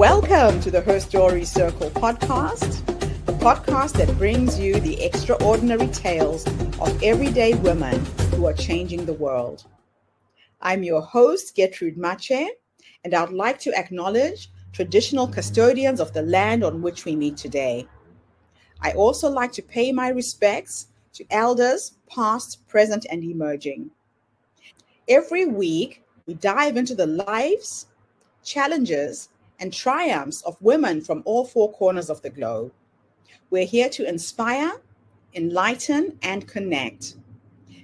Welcome to the Her Story Circle podcast, the podcast that brings you the extraordinary tales of everyday women who are changing the world. I'm your host, Gertrude Mache, and I'd like to acknowledge traditional custodians of the land on which we meet today. I also like to pay my respects to elders, past, present, and emerging. Every week, we dive into the lives, challenges, and triumphs of women from all four corners of the globe. We're here to inspire, enlighten, and connect,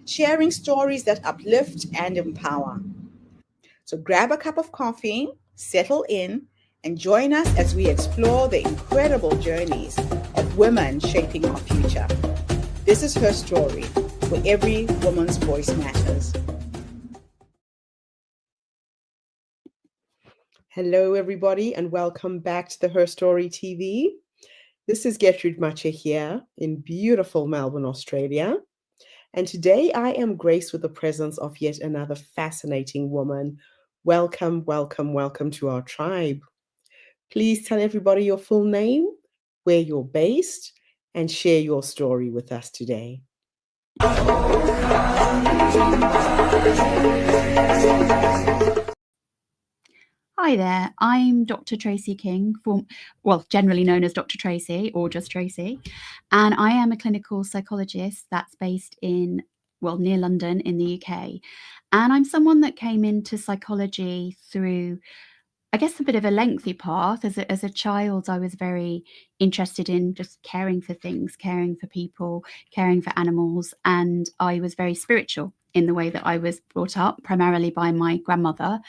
sharing stories that uplift and empower. So grab a cup of coffee, settle in, and join us as we explore the incredible journeys of women shaping our future. This is Her Story, where every woman's voice matters. Hello, everybody, and welcome back to the Her Story TV. This is Gertrude Mache here in beautiful Melbourne, Australia. And today I am graced with the presence of yet another fascinating woman. Welcome, welcome, welcome to our tribe. Please tell everybody your full name, where you're based, and share your story with us today. Hi there, I'm Dr. Tracy King, generally known as Dr. Tracy or just Tracy, and I am a clinical psychologist that's based near London in the UK. And I'm someone that came into psychology through, I guess, a bit of a lengthy path. As a child, I was very interested in just caring for things, caring for people, caring for animals, and I was very spiritual in the way that I was brought up, primarily by my grandmother.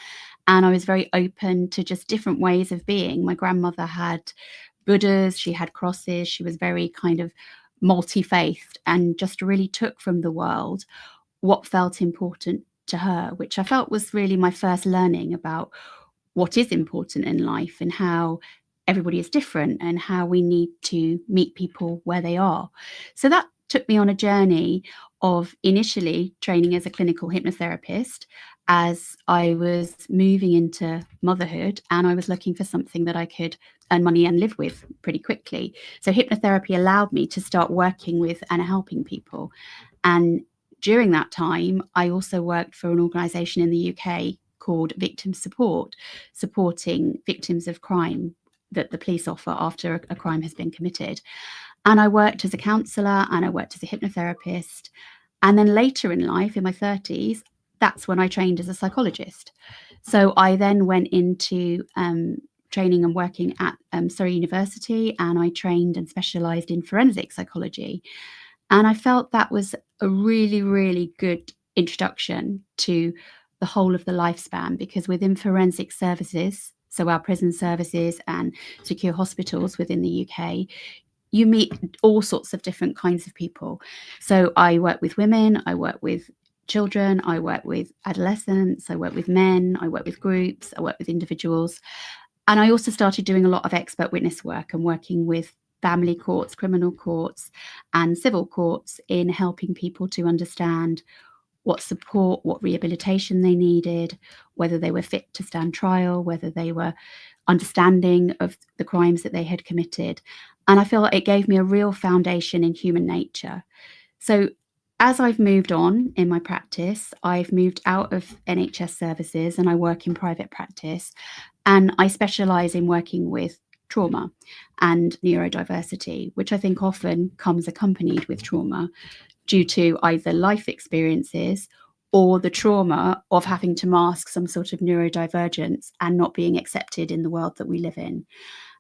And I was very open to just different ways of being. My grandmother had Buddhas, she had crosses, she was very kind of multi-faithed and just really took from the world what felt important to her, which I felt was really my first learning about what is important in life and how everybody is different and how we need to meet people where they are. So that took me on a journey of initially training as a clinical hypnotherapist as I was moving into motherhood, and I was looking for something that I could earn money and live with pretty quickly. So hypnotherapy allowed me to start working with and helping people. And during that time, I also worked for an organisation in the UK called Victim Support, supporting victims of crime that the police offer after a crime has been committed. And I worked as a counsellor and I worked as a hypnotherapist. And then later in life, in my 30s, that's when I trained as a psychologist. So I then went into training and working at Surrey University, and I trained and specialised in forensic psychology. And I felt that was a really, really good introduction to the whole of the lifespan, because within forensic services, so our prison services and secure hospitals within the UK, you meet all sorts of different kinds of people. So I work with women, I work with children, I work with adolescents, I work with men, I work with groups, I work with individuals. And I also started doing a lot of expert witness work and working with family courts, criminal courts, and civil courts in helping people to understand what support, what rehabilitation they needed, whether they were fit to stand trial, whether they were understanding of the crimes that they had committed. And I feel like it gave me a real foundation in human nature. So as I've moved on in my practice, I've moved out of NHS services and I work in private practice. And I specialise in working with trauma and neurodiversity, which I think often comes accompanied with trauma due to either life experiences or the trauma of having to mask some sort of neurodivergence and not being accepted in the world that we live in.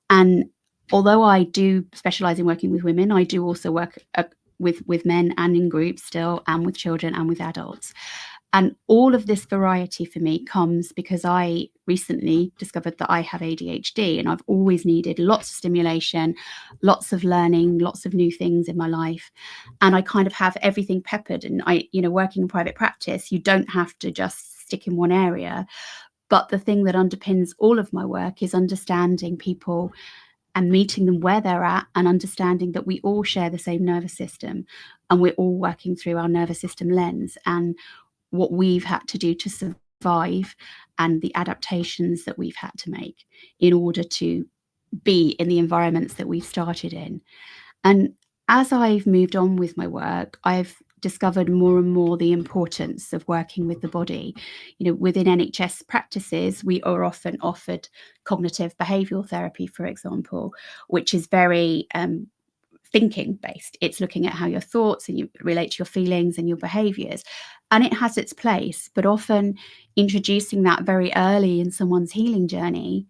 And although I do specialise in working with women, I do also work with men and in groups still, and with children and with adults. And all of this variety for me comes because I recently discovered that I have ADHD, and I've always needed lots of stimulation, lots of learning, lots of new things in my life. And I kind of have everything peppered. And working in private practice, you don't have to just stick in one area. But the thing that underpins all of my work is understanding people and meeting them where they're at, and understanding that we all share the same nervous system and we're all working through our nervous system lens and what we've had to do to survive survive and the adaptations that we've had to make in order to be in the environments that we've started in. And as I've moved on with my work, I've discovered more and more the importance of working with the body. Within NHS practices, we are often offered cognitive behavioural therapy, for example, which is very thinking based. It's looking at how your thoughts and you relate to your feelings and your behaviours. And it has its place, but often introducing that very early in someone's healing journey,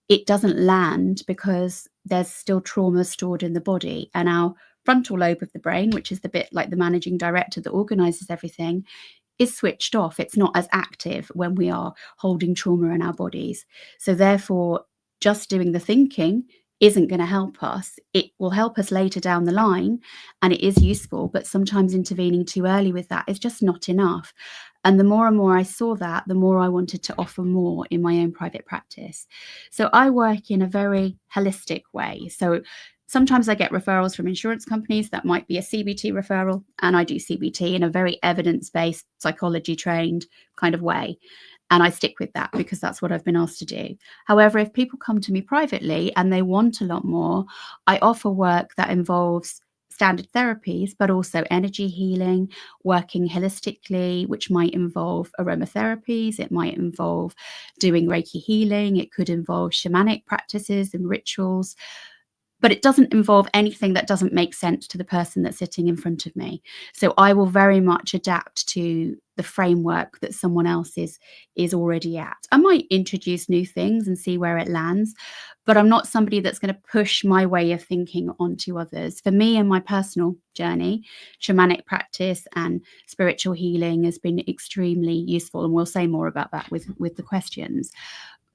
it doesn't land because there's still trauma stored in the body, and our frontal lobe of the brain, which is the bit like the managing director that organizes everything, is switched off. It's not as active when we are holding trauma in our bodies. So therefore, just doing the thinking isn't going to help us. It will help us later down the line, and it is useful, but sometimes intervening too early with that is just not enough. And the more and more I saw that, the more I wanted to offer more in my own private practice. So I work in a very holistic way. So sometimes I get referrals from insurance companies that might be a CBT referral, and I do CBT in a very evidence-based, psychology-trained kind of way. And I stick with that because that's what I've been asked to do. However, if people come to me privately and they want a lot more, I offer work that involves standard therapies, but also energy healing, working holistically, which might involve aromatherapies, it might involve doing Reiki healing, it could involve shamanic practices and rituals. But it doesn't involve anything that doesn't make sense to the person that's sitting in front of me. So I will very much adapt to the framework that someone else is already at. I might introduce new things and see where it lands, but I'm not somebody that's going to push my way of thinking onto others. For me and my personal journey, shamanic practice and spiritual healing has been extremely useful, and we'll say more about that with the questions.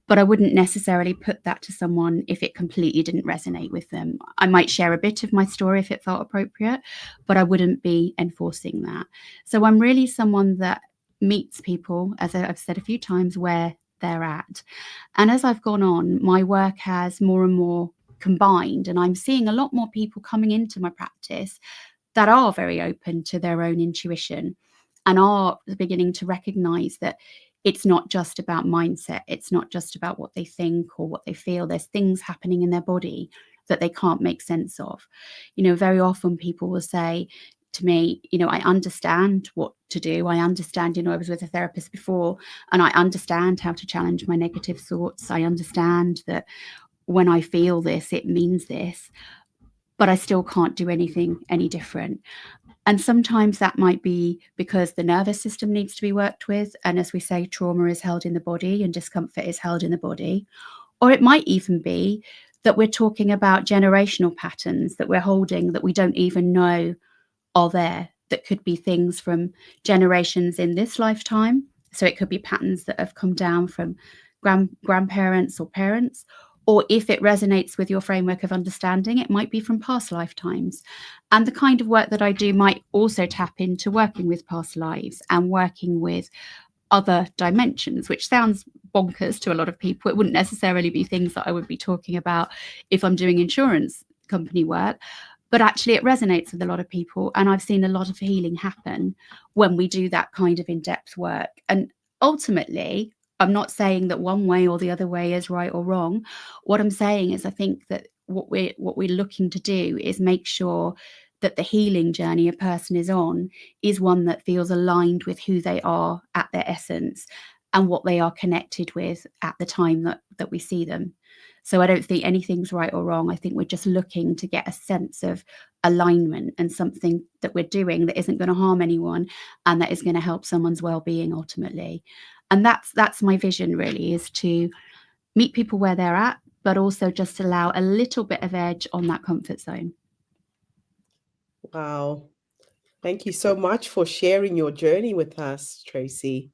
But I wouldn't necessarily put that to someone if it completely didn't resonate with them. I might share a bit of my story if it felt appropriate, but I wouldn't be enforcing that. So I'm really someone that meets people, as I've said a few times, where they're at. And as I've gone on, my work has more and more combined, and I'm seeing a lot more people coming into my practice that are very open to their own intuition and are beginning to recognize that it's not just about mindset. It's not just about what they think or what they feel. There's things happening in their body that they can't make sense of. Very often people will say to me, I understand what to do. I understand, I was with a therapist before, and I understand how to challenge my negative thoughts. I understand that when I feel this, it means this, but I still can't do anything any different. And sometimes that might be because the nervous system needs to be worked with. And as we say, trauma is held in the body and discomfort is held in the body. Or it might even be that we're talking about generational patterns that we're holding that we don't even know are there. That could be things from generations in this lifetime. So it could be patterns that have come down from grandparents or parents. Or if it resonates with your framework of understanding, it might be from past lifetimes. And the kind of work that I do might also tap into working with past lives and working with other dimensions, which sounds bonkers to a lot of people. It wouldn't necessarily be things that I would be talking about if I'm doing insurance company work, but actually it resonates with a lot of people. And I've seen a lot of healing happen when we do that kind of in-depth work. And ultimately, I'm not saying that one way or the other way is right or wrong. What I'm saying is I think that what we're looking to do is make sure that the healing journey a person is on is one that feels aligned with who they are at their essence and what they are connected with at the time that we see them. So I don't think anything's right or wrong. I think we're just looking to get a sense of alignment and something that we're doing that isn't going to harm anyone and that is going to help someone's well-being ultimately. And that's my vision, really, is to meet people where they're at, but also just allow a little bit of edge on that comfort zone. Wow. Thank you so much for sharing your journey with us, Tracy.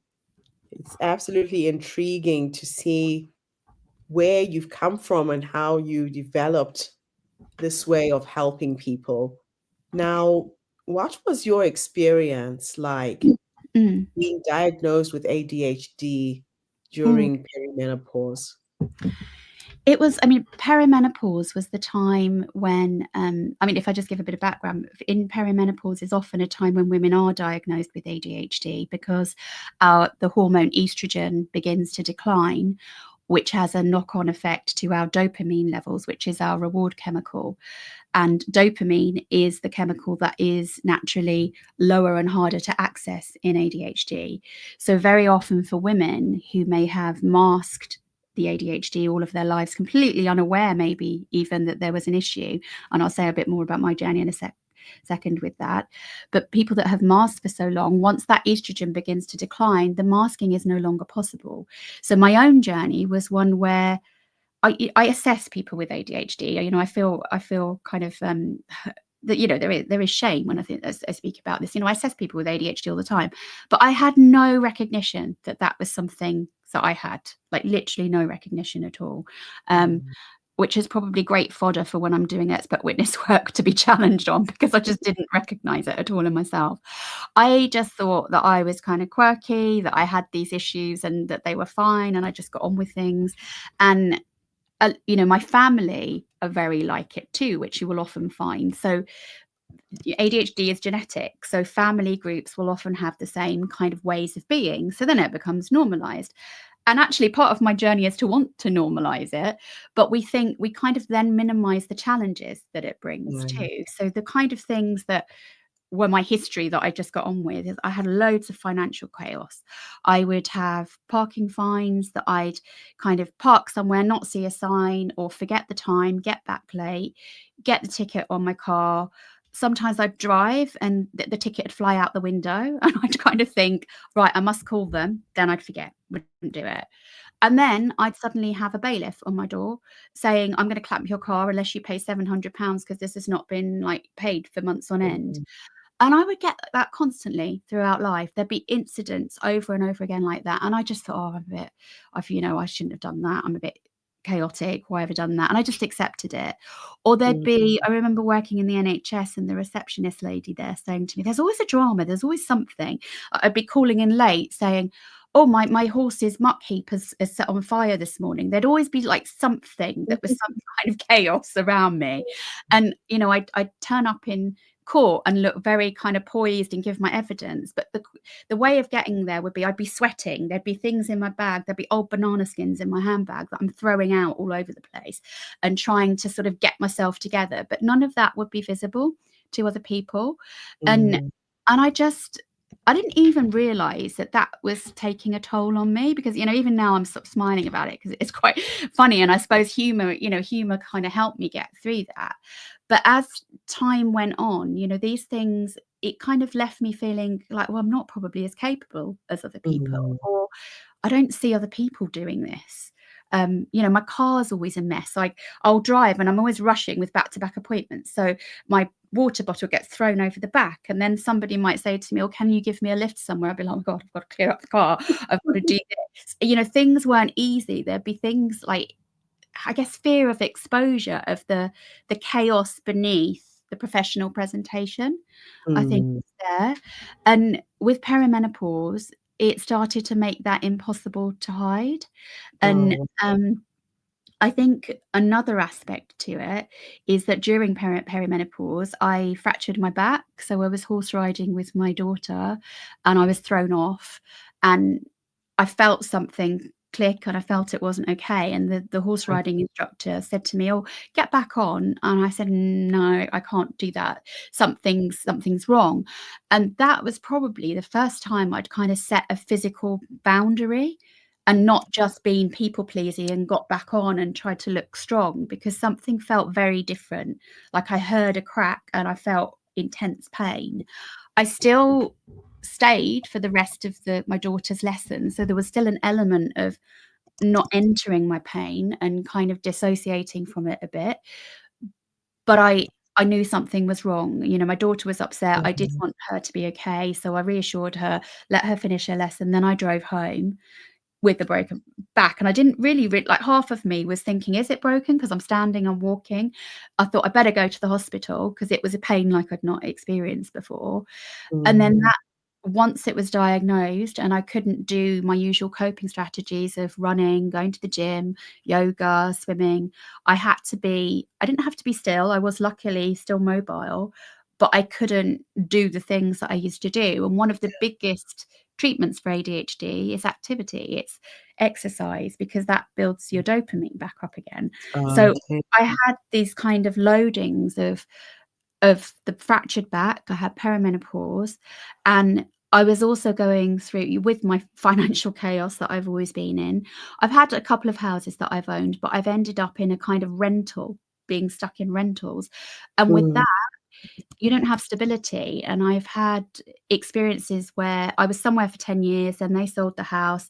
It's absolutely intriguing to see where you've come from and how you developed this way of helping people. Now, what was your experience like being diagnosed with ADHD during perimenopause? It was, I mean, perimenopause was the time when, I mean, if I just give a bit of background, in perimenopause is often a time when women are diagnosed with ADHD because the hormone estrogen begins to decline, which has a knock-on effect to our dopamine levels, which is our reward chemical. And dopamine is the chemical that is naturally lower and harder to access in ADHD. So very often for women who may have masked the ADHD all of their lives, completely unaware maybe even that there was an issue, and I'll say a bit more about my journey in a second with that, but people that have masked for so long, once that estrogen begins to decline, the masking is no longer possible. So my own journey was one where I assess people with ADHD. You know, I feel kind of that, you know, there is shame when I speak about this. You know, I assess people with ADHD all the time, but I had no recognition that that was something that I had, like literally no recognition at all. Which is probably great fodder for when I'm doing expert witness work to be challenged on, because I just didn't recognize it at all in myself. I just thought that I was kind of quirky, that I had these issues and that they were fine, and I just got on with things. And you know, my family are very like it too, which you will often find. So ADHD is genetic, so family groups will often have the same kind of ways of being, so then it becomes normalized. And actually part of my journey is to want to normalize it, but we think we kind of then minimize the challenges that it brings too. So the kind of things that were my history that I just got on with is I had loads of financial chaos. I would have parking fines that I'd kind of park somewhere, not see a sign, or forget the time, get back late, get the ticket on my car. Sometimes I'd drive and the ticket would fly out the window, and I'd kind of think, right, I must call them. Then I'd forget, wouldn't do it. And then I'd suddenly have a bailiff on my door saying, I'm going to clap your car unless you pay £700 because this has not been like paid for months on end. And I would get that constantly throughout life. There'd be incidents over and over again like that. And I just thought, oh, I'm a bit, you know, I shouldn't have done that. I'm a bit chaotic. Why have I done that? And I just accepted it. Or there'd be, I remember working in the NHS and the receptionist lady there saying to me, there's always a drama. There's always something. I'd be calling in late saying, oh, my horse's muck heap is set on fire this morning. There'd always be like something that was some kind of chaos around me. And, you know, I'd turn up in court and look very kind of poised and give my evidence, but the way of getting there would be I'd be sweating, there'd be things in my bag, there'd be old banana skins in my handbag that I'm throwing out all over the place and trying to sort of get myself together, but none of that would be visible to other people. And I didn't even realize that that was taking a toll on me, because, you know, even now I'm sort of smiling about it because it's quite funny. And I suppose humor kind of helped me get through that. But as time went on, you know, these things, it kind of left me feeling like, well, I'm not probably as capable as other people, or I don't see other people doing this. You know, my car's always a mess. Like I'll drive and I'm always rushing with back-to-back appointments. So my water bottle gets thrown over the back, and then somebody might say to me, oh, can you give me a lift somewhere? I'll be like, oh God, I've got to clear up the car. I've got to do this. You know, things weren't easy. There'd be things like, I guess, fear of exposure, of the chaos beneath the professional presentation, I think was there. And with perimenopause, it started to make that impossible to hide. And I think another aspect to it is that during perimenopause, I fractured my back. So I was horse riding with my daughter and I was thrown off, and I felt something click and I felt it wasn't okay. And the horse riding instructor said to me, oh, get back on. And I said, no, I can't do that. Something's wrong. And that was probably the first time I'd kind of set a physical boundary and not just being people pleasing and got back on and tried to look strong, because something felt very different. Like I heard a crack and I felt intense pain. I still stayed for the rest of my daughter's lessons. So there was still an element of not entering my pain and kind of dissociating from it a bit. But I knew something was wrong. You know, my daughter was upset. I did want her to be okay. So I reassured her, let her finish her lesson. Then I drove home with the broken back, and I didn't really like, half of me was thinking, is it broken because I'm standing and walking? I thought I better go to the hospital because it was a pain like I'd not experienced before. And then that once it was diagnosed and I couldn't do my usual coping strategies of running, going to the gym, yoga, swimming, I didn't have to be still. I was luckily still mobile, but I couldn't do the things that I used to do. And one of the biggest treatments for ADHD is activity. It's exercise, because that builds your dopamine back up again. So Okay. I had these kind of loadings of the fractured back. I had perimenopause, and I was also going through, with my financial chaos that I've always been in. I've had a couple of houses that I've owned, but I've ended up in a kind of rental, being stuck in rentals. And with Mm, that, you don't have stability. And I've had experiences where I was somewhere for 10 years and they sold the house.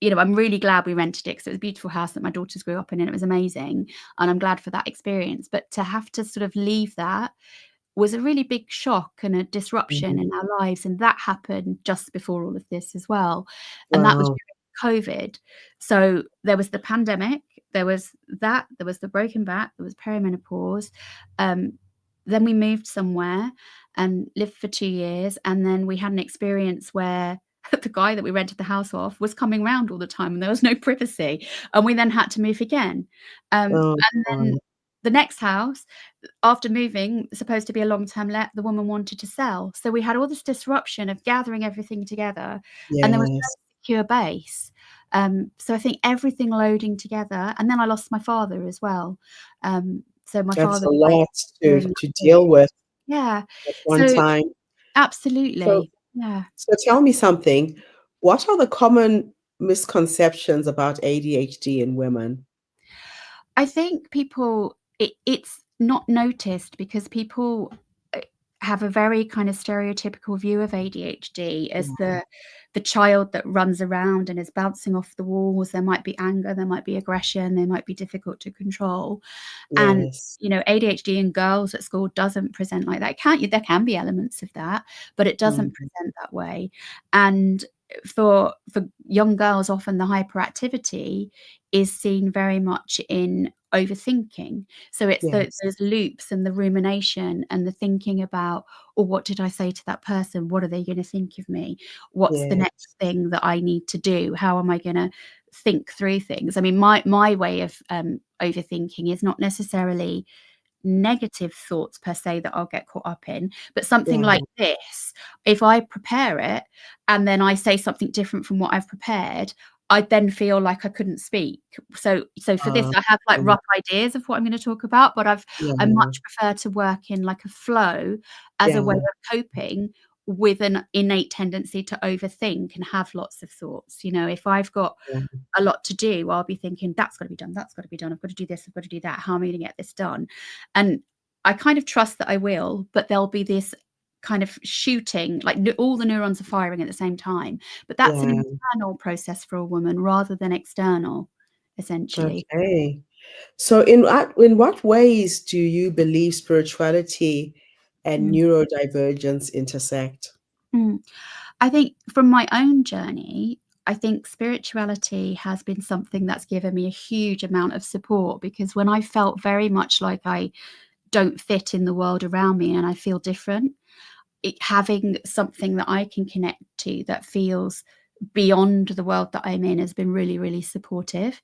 I'm really glad we rented it, because it was a beautiful house that my daughters grew up in, and it was amazing. And I'm glad for that experience. But to have to sort of leave that was a really big shock and a disruption mhm. in our lives. And that happened just before all of this as well. And that was Wow. during COVID. So there was the pandemic, there was the broken back, there was perimenopause. Then we moved somewhere and lived for 2 years. And then we had an experience where the guy that we rented the house off was coming around all the time and there was no privacy. And we then had to move again. Oh, And then God. the next house, after moving, supposed to be a long-term let, the woman wanted to sell. So we had all this disruption of gathering everything together, and there was no Yes. secure base. So I think everything loading together, and then I lost my father as well. So my That's father a died lot during to that deal period. with Yeah. at one So time. So absolutely. Yeah. so tell me something. What are the common misconceptions about ADHD in women? I think it's not noticed because people uh, have a very kind of stereotypical view of ADHD as Yeah. the child that runs around and is bouncing off the walls. There might be anger, there might be aggression, they might be difficult to control. And Yes. ADHD in girls at school doesn't present like that. There can be elements of that, but it doesn't Mhm. present that way. And for young girls, often the hyperactivity is seen very much in overthinking. So it's Yes. those loops and the rumination and the thinking about, oh, what did I say to that person? What are they going to think of me? What's the next Yes. thing that I need to do? How am I going to think through things? I mean, my way of overthinking is not necessarily negative thoughts per se that I'll get caught up in, but something Yeah. like this, if I prepare it and then I say something different from what I've prepared, I then feel like I couldn't speak. So for this, Uh, I have like mm, rough ideas of what I'm going to talk about, but I yeah. much prefer to work in like a flow as a way Yeah. of coping with an innate tendency to overthink and have lots of thoughts. If I've got Yeah. a lot to do, I'll be thinking, that's got to be done, that's got to be done, I've got to do this, I've got to do that, how am I going to get this done? And I kind of trust that I will, but there'll be this kind of shooting, like all the neurons are firing at the same time, but that's an Yeah. internal process for a woman rather than external, essentially. Okay. So in what ways do you believe spirituality and Mm. neurodivergence intersect? Mm. I think from my own journey, I think spirituality has been something that's given me a huge amount of support, because when I felt very much like I don't fit in the world around me and I feel different, having something that I can connect to that feels beyond the world that I'm in has been really, really supportive.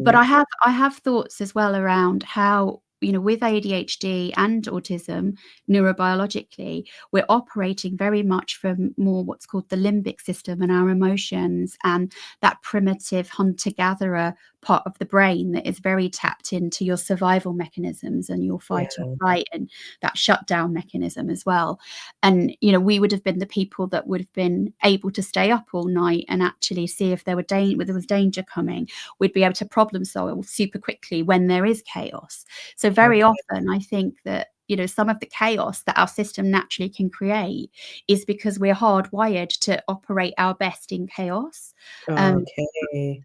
But Mhm. I have thoughts as well around how, with ADHD and autism, neurobiologically, we're operating very much from more what's called the limbic system and our emotions, and that primitive hunter-gatherer part of the brain that is very tapped into your survival mechanisms and your fight or Yeah. flight and that shutdown mechanism as well. And, we would have been the people that would have been able to stay up all night and actually see if there was danger coming. We'd be able to problem solve super quickly when there is chaos. So very Okay. often I think that, some of the chaos that our system naturally can create is because we're hardwired to operate our best in chaos. Um, Okay.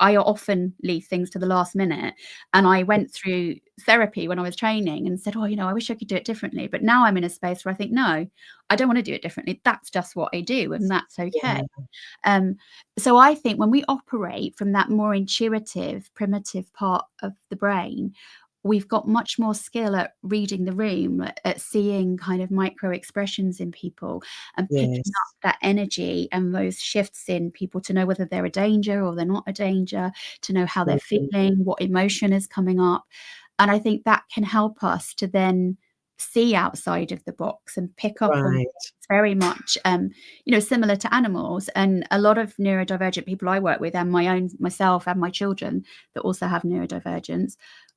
I often leave things to the last minute, and I went through therapy when I was training and said, "Oh, I wish I could do it differently." But now I'm in a space where I think, "No, I don't want to do it differently. That's just what I do, and that's okay." Yeah. Um, so I think when we operate from that more intuitive, primitive part of the brain, we've got much more skill at reading the room, at seeing kind of micro expressions in people and picking Yes. up that energy and those shifts in people to know whether they're a danger or they're not a danger, to know how they're feeling, what emotion is coming up. And I think that can help us to then see outside of the box and pick up on Right. things very much, similar to animals. And a lot of neurodivergent people I work with, and myself and my children that also have neurodivergence,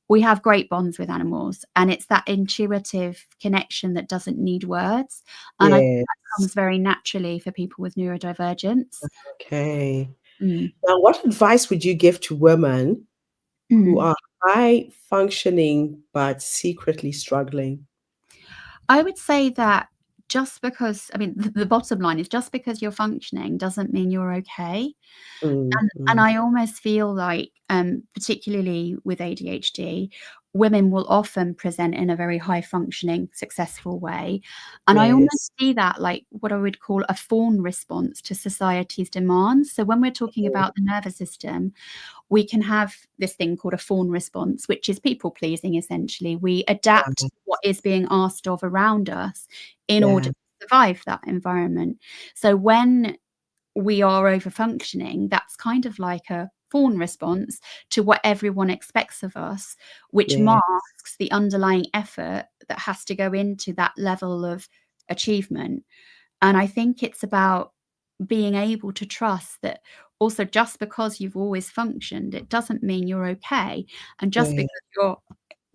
we have great bonds with animals, and it's that intuitive connection that doesn't need words. And I think Yes. that comes very naturally for people with neurodivergence. Okay. Mm. Now, what advice would you give to women who Mm. are high functioning but secretly struggling? I would say that just because, I mean, the bottom line is just because you're functioning doesn't mean you're okay. Mm, And mm. I almost feel like, particularly with ADHD, women will often present in a very high functioning, successful way. And I Yes. almost see that like what I would call a fawn response to society's demands. So when we're talking Mm, about the nervous system, we can have this thing called a fawn response, which is people pleasing essentially. We adapt right. to what is being asked of around us in order Yeah. to survive that environment. So when we are over functioning, that's kind of like a fawn response to what everyone expects of us, which Yeah. masks the underlying effort that has to go into that level of achievement. And I think it's about being able to trust that also just because you've always functioned, it doesn't mean you're okay. And just Yeah. because you're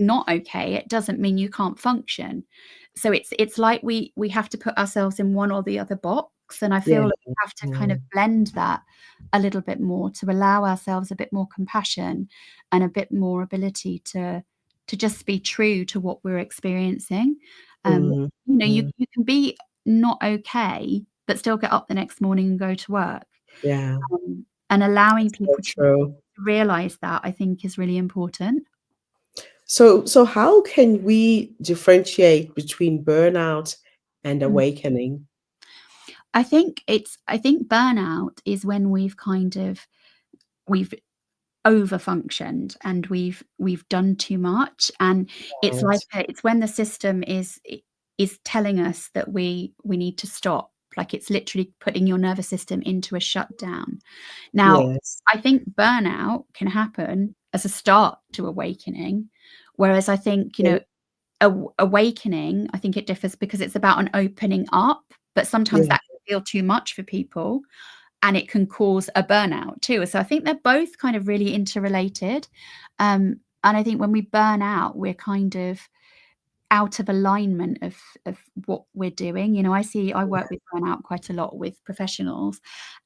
not okay, it doesn't mean you can't function. So it's like we have to put ourselves in one or the other box. And I Yeah. feel like we have to kind Yeah. of blend that a little bit more to allow ourselves a bit more compassion and a bit more ability to just be true to what we're experiencing. Mm, You mm. you can be not okay, but still get up the next morning and go to work. Yeah. And allowing So people to true. realize that, I think, is really important. So how can we differentiate between burnout and Mm. awakening? I think burnout is when we've over-functioned and we've done too much, and it's like Right. it's when the system is telling us that we need to stop. Like, it's literally putting your nervous system into a shutdown. Now, Yes. I think burnout can happen as a start to awakening, whereas I think, Okay. awakening, I think it differs because it's about an opening up, but sometimes Yeah. that can feel too much for people, and it can cause a burnout too. So I think they're both kind of really interrelated. And I think when we burn out, we're kind of out of alignment of what we're doing. I work with burnout quite a lot with professionals,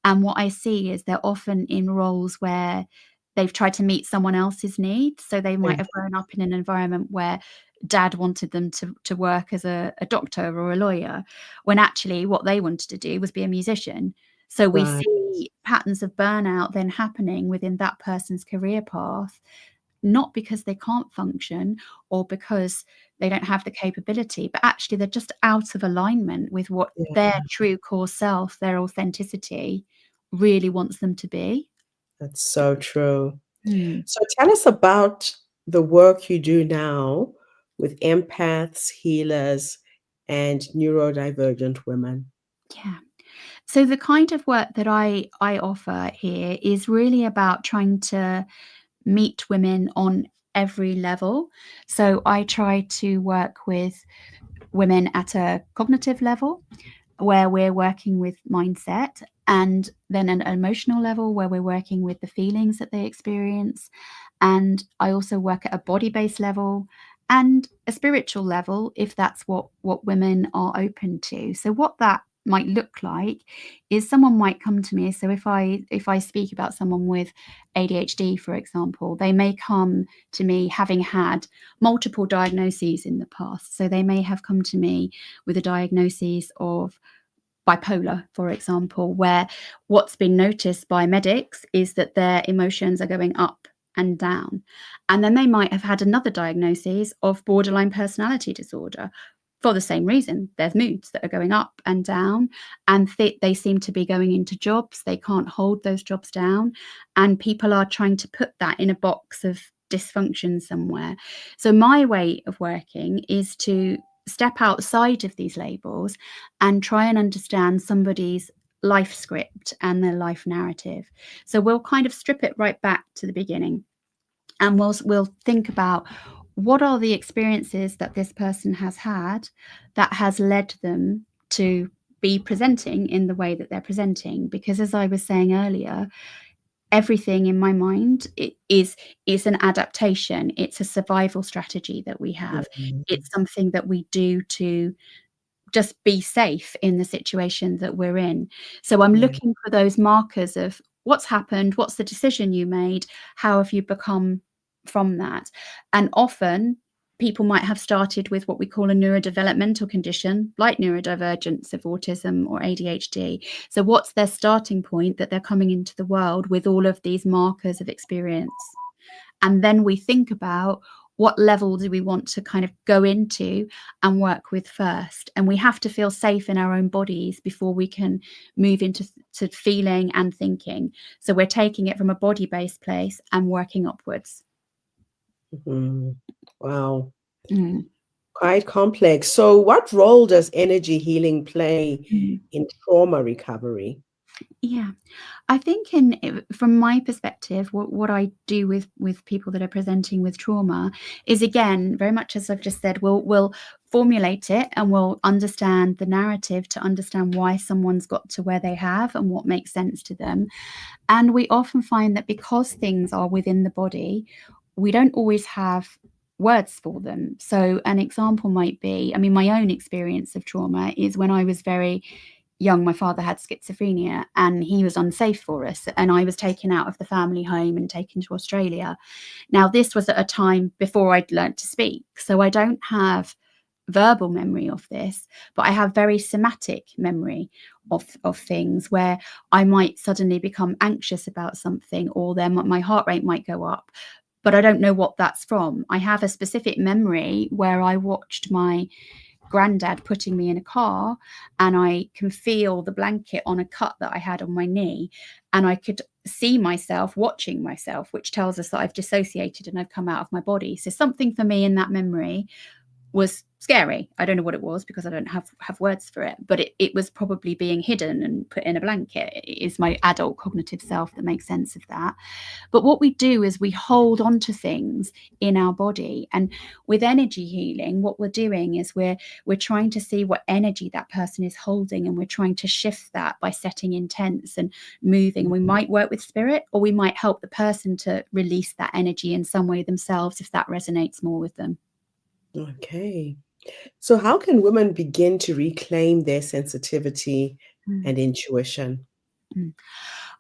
and what I see is they're often in roles where they've tried to meet someone else's needs. So they Yeah. might have grown up in an environment where dad wanted them to work as a doctor or a lawyer, when actually what they wanted to do was be a musician. So we Right. see patterns of burnout then happening within that person's career path, not because they can't function or because they don't have the capability, but actually they're just out of alignment with what their Yeah. true core self, their authenticity really wants them to be. That's so true. Mm. So tell us about the work you do now with empaths, healers, and neurodivergent women. Yeah. So the kind of work that I offer here is really about trying to meet women on every level. So I try to work with women at a cognitive level, where we're working with mindset, and then an emotional level where we're working with the feelings that they experience. And I also work at a body-based level and a spiritual level, if that's what women are open to. So what that might look like is someone might come to me. So if I speak about someone with ADHD, for example, they may come to me having had multiple diagnoses in the past. So they may have come to me with a diagnosis of bipolar, for example, where what's been noticed by medics is that their emotions are going up and down. And then they might have had another diagnosis of borderline personality disorder for the same reason. There's moods that are going up and down, and they seem to be going into jobs. They can't hold those jobs down. And people are trying to put that in a box of dysfunction somewhere. So my way of working is to step outside of these labels and try and understand somebody's life script and their life narrative. So we'll kind of strip it right back to the beginning, and we'll think about what are the experiences that this person has had that has led them to be presenting in the way that they're presenting. Because as I was saying earlier, everything in my mind is an adaptation. It's a survival strategy that we have. Mm-hmm. It's something that we do to just be safe in the situation that we're in. So I'm looking for those markers of what's happened, what's the decision you made, how have you become from that. And often people might have started with what we call a neurodevelopmental condition, like neurodivergence of autism or ADHD. So what's their starting point that they're coming into the world with all of these markers of experience? And then we think about what level do we want to kind of go into and work with first. And we have to feel safe in our own bodies before we can move into to feeling and thinking. So we're taking it from a body-based place and working upwards. Mm-hmm. Wow. Mm. Quite complex. So what role does energy healing play in trauma recovery? Yeah, I think from my perspective, what I do with people that are presenting with trauma is, again, very much as I've just said, we'll formulate it and we'll understand the narrative to understand why someone's got to where they have and what makes sense to them. And we often find that because things are within the body, we don't always have words for them. So an example might be, I mean, my own experience of trauma is when I was very young, my father had schizophrenia and he was unsafe for us. And I was taken out of the family home and taken to Australia. Now, this was at a time before I'd learnt to speak. So I don't have verbal memory of this, but I have very somatic memory of things where I might suddenly become anxious about something, or then my heart rate might go up, but I don't know what that's from. I have a specific memory where I watched my granddad putting me in a car and I can feel the blanket on a cut that I had on my knee, and I could see myself watching myself, which tells us that I've dissociated and I've come out of my body. So something for me in that memory was scary. I don't know what it was because I don't have words for it, but it was probably being hidden and put in a blanket. It is my adult cognitive self that makes sense of that. But what we do is we hold on to things in our body. And with energy healing, what we're doing is we're trying to see what energy that person is holding, and we're trying to shift that by setting intents and moving. We might work with spirit, or we might help the person to release that energy in some way themselves if that resonates more with them. Okay. So how can women begin to reclaim their sensitivity and intuition?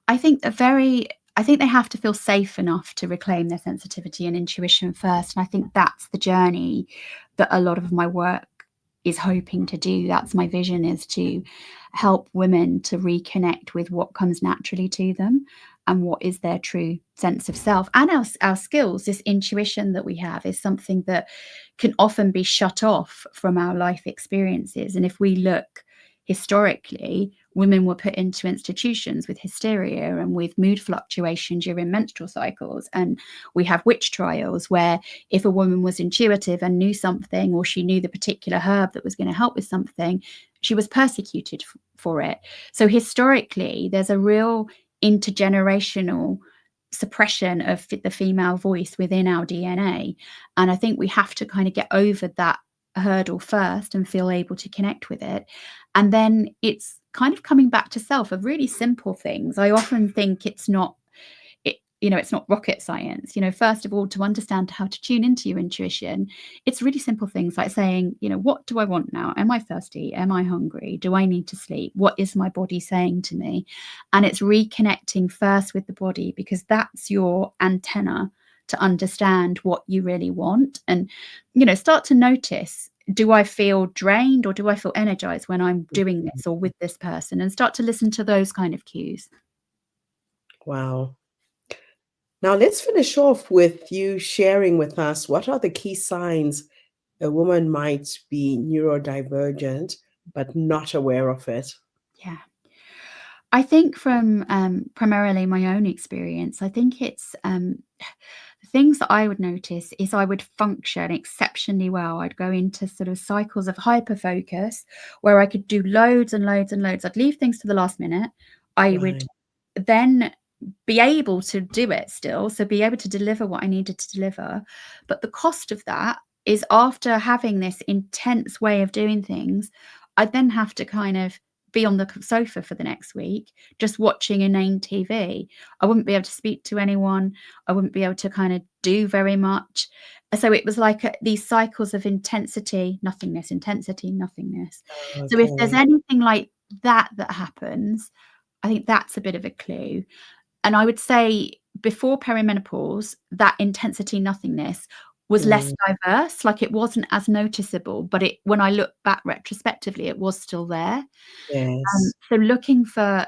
I think they have to feel safe enough to reclaim their sensitivity and intuition first. And I think that's the journey that a lot of my work is hoping to do. That's my vision, is to help women to reconnect with what comes naturally to them and what is their true sense of self. And our skills, this intuition that we have, is something that can often be shut off from our life experiences. And if we look historically, women were put into institutions with hysteria and with mood fluctuation during menstrual cycles. And we have witch trials where if a woman was intuitive and knew something, or she knew the particular herb that was going to help with something, she was persecuted for it. So historically, there's a real intergenerational suppression of the female voice within our DNA. And I think we have to kind of get over that hurdle first and feel able to connect with it. And then it's kind of coming back to self of really simple things. I often think it's not rocket science. First of all, to understand how to tune into your intuition, it's really simple things like saying, what do I want now? Am I thirsty? Am I hungry? Do I need to sleep? What is my body saying to me? And it's reconnecting first with the body, because that's your antenna to understand what you really want. And, start to notice, do I feel drained or do I feel energized when I'm doing this or with this person? And start to listen to those kind of cues. Wow. Now let's finish off with you sharing with us, what are the key signs a woman might be neurodivergent but not aware of it? Yeah. I think from primarily my own experience, I think it's the things that I would notice is I would function exceptionally well. I'd go into sort of cycles of hyper focus where I could do loads and loads and loads. I'd leave things to the last minute. I would then be able to do it still, so be able to deliver what I needed to deliver. But the cost of that is, after having this intense way of doing things, I then have to kind of be on the sofa for the next week just watching inane TV. I wouldn't be able to speak to anyone. I wouldn't be able to kind of do very much. So it was like these cycles of intensity, nothingness, intensity, nothingness. Okay. So if there's anything like that happens, I think that's a bit of a clue. And I would say before perimenopause, that intensity nothingness was less diverse, like it wasn't as noticeable, but when I look back retrospectively, it was still there. Yes. So looking for,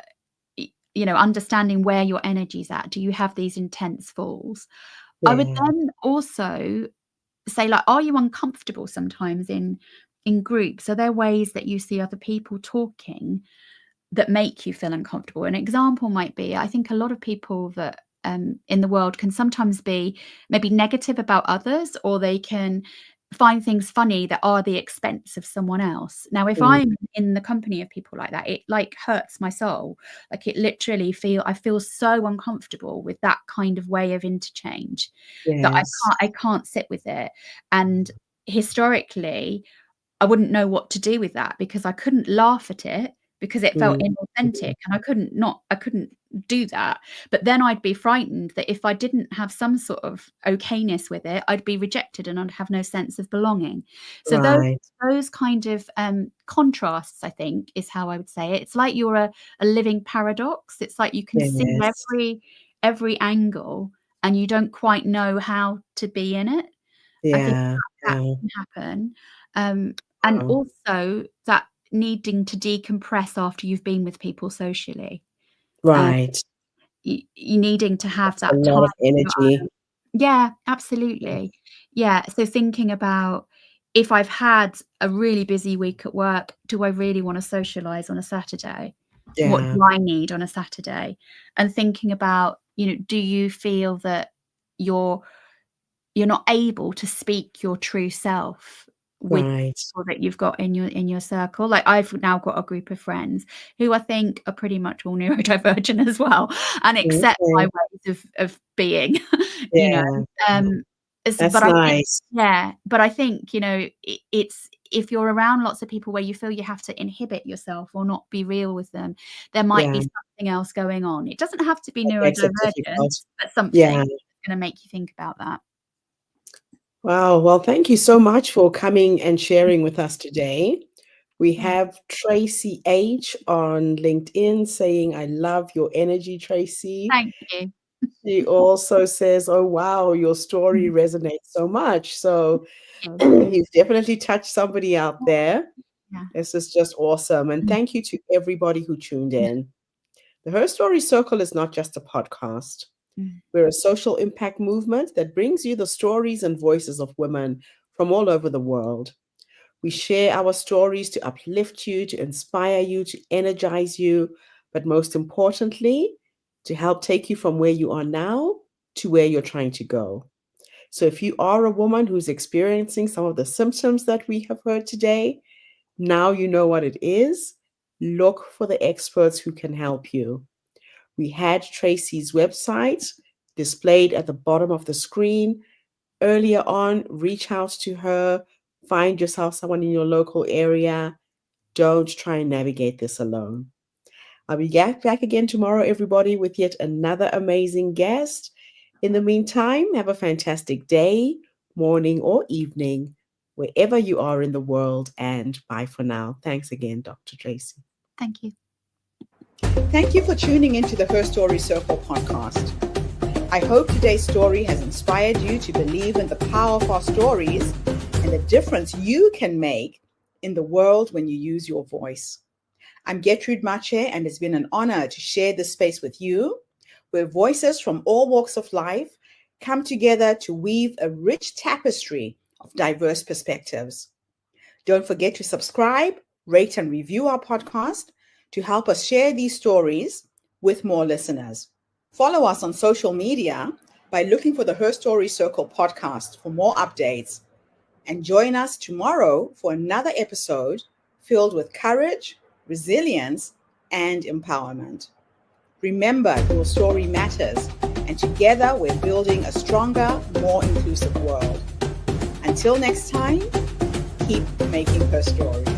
understanding where your energy's at. Do you have these intense falls? I would then also say, like, are you uncomfortable sometimes in groups? Are there ways that you see other people talking that make you feel uncomfortable? An example might be, I think a lot of people that in the world can sometimes be maybe negative about others, or they can find things funny that are the expense of someone else. Now, if I'm in the company of people like that, it like hurts my soul. Like, it literally I feel so uncomfortable with that kind of way of interchange that I can't sit with it. And historically, I wouldn't know what to do with that, because I couldn't laugh at it because it felt inauthentic, and I couldn't do that. But then I'd be frightened that if I didn't have some sort of okayness with it, I'd be rejected and I'd have no sense of belonging. So those kind of contrasts, I think, is how I would say it. It's like you're a living paradox. It's like you can see every angle and you don't quite know how to be in it. I think that can happen. And also that needing to decompress after you've been with people socially. You needing to have that a lot of energy. Yeah, absolutely. Yeah. So thinking about, if I've had a really busy week at work, do I really want to socialize on a Saturday? What do I need on a Saturday? And thinking about, do you feel that you're not able to speak your true self with people that you've got in your circle? Like, I've now got a group of friends who I think are pretty much all neurodivergent as well, and accept my ways of being. That's but nice. But I think it's, if you're around lots of people where you feel you have to inhibit yourself or not be real with them, there might be something else going on. It doesn't have to be neurodivergent, but something that's going to make you think about that. Wow. Well, thank you so much for coming and sharing with us today. We have Tracy H on LinkedIn saying, I love your energy, Tracy. Thank you. She also says, oh, wow, your story resonates so much. So you've definitely touched somebody out there. This is just awesome. And thank you to everybody who tuned in. The HerStory Circle is not just a podcast. We're a social impact movement that brings you the stories and voices of women from all over the world. We share our stories to uplift you, to inspire you, to energize you, but most importantly, to help take you from where you are now to where you're trying to go. So if you are a woman who's experiencing some of the symptoms that we have heard today, now you know what it is. Look for the experts who can help you. We had Tracy's website displayed at the bottom of the screen earlier on. Reach out to her. Find yourself someone in your local area. Don't try and navigate this alone. I'll be back again tomorrow, everybody, with yet another amazing guest. In the meantime, have a fantastic day, morning, or evening, wherever you are in the world. And bye for now. Thanks again, Dr. Tracy. Thank you. Thank you for tuning into the HerStory Circle podcast. I hope today's story has inspired you to believe in the power of our stories and the difference you can make in the world when you use your voice. I'm Gertrude Mache, and it's been an honor to share this space with you, where voices from all walks of life come together to weave a rich tapestry of diverse perspectives. Don't forget to subscribe, rate, and review our podcast to help us share these stories with more listeners. Follow us on social media by looking for the Her Story Circle podcast for more updates, and join us tomorrow for another episode filled with courage, resilience, and empowerment. Remember, your story matters, and together we're building a stronger, more inclusive world. Until next time, keep making her story.